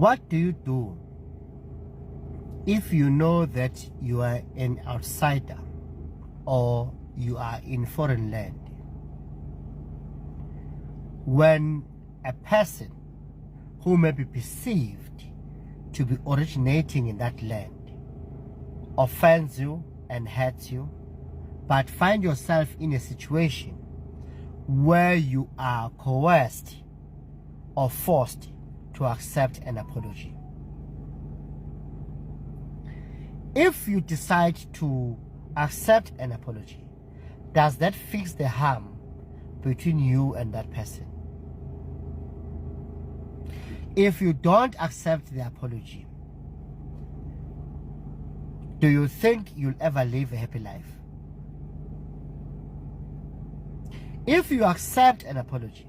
What do you do if you know that you are an outsider or you are in foreign land? When a person who may be perceived to be originating in that land offends you and hurts you, but find yourself in a situation where you are coerced or forced to accept an apology. If you decide to accept an apology, does that fix the harm between you and that person? If you don't accept the apology, do you think you'll ever live a happy life? If you accept an apology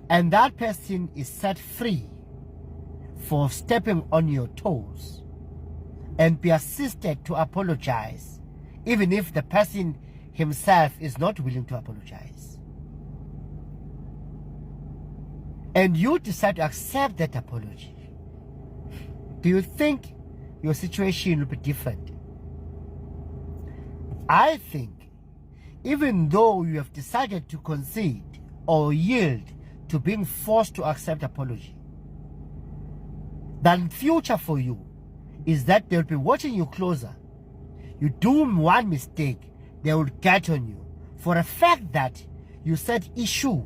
and that person is set free for stepping on your toes and be assisted to apologize, even if the person himself is not willing to apologize, and you decide to accept that apology, do you think your situation will be different? I think even though you have decided to concede or yield to being forced to accept apology, the future for you is that they'll be watching you closer. You do one mistake, they will get on you for a fact that you said issue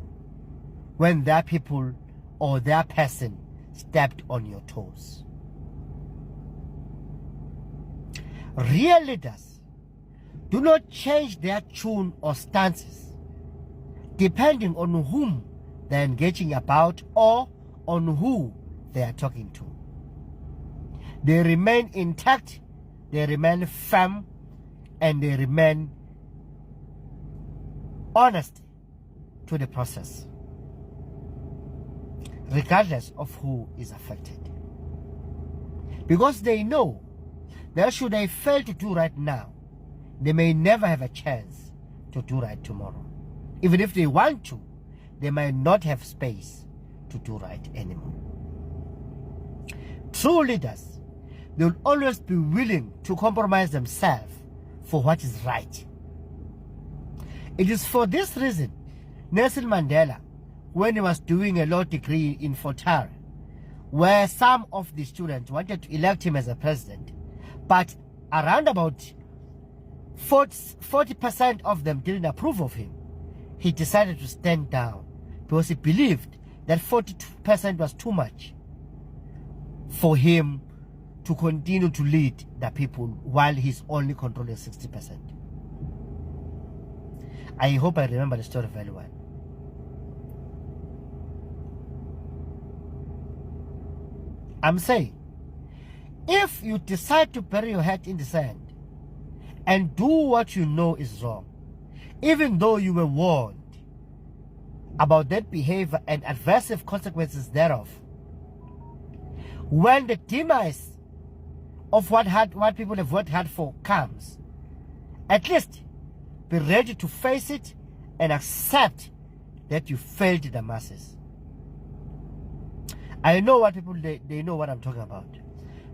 when their people or their person stepped on your toes. Real leaders do not change their tune or stances depending on whom they're engaging about or on who they are talking to. They remain intact, they remain firm, and they remain honest to the process, regardless of who is affected. Because they know that should they fail to do right now, they may never have a chance to do right tomorrow. Even if they want to, they might not have space to do right anymore. True leaders, they will always be willing to compromise themselves for what is right. It is for this reason Nelson Mandela, when he was doing a law degree in Fotara, where some of the students wanted to elect him as a president, but around about 40% of them didn't approve of him, he decided to stand down because he believed that 42% was too much for him to continue to lead the people while he's only controlling 60%. I hope I remember the story very well. I'm saying, if you decide to bury your head in the sand and do what you know is wrong, even though you were warned about that behavior and adverse consequences thereof, when the demise of what people have worked hard for comes, at least be ready to face it and accept that you failed the masses. I know what people, they know what I'm talking about.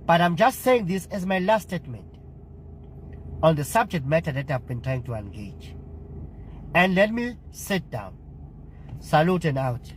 But I'm just saying this as my last statement on the subject matter that I've been trying to engage. And let me sit down. Salute and out.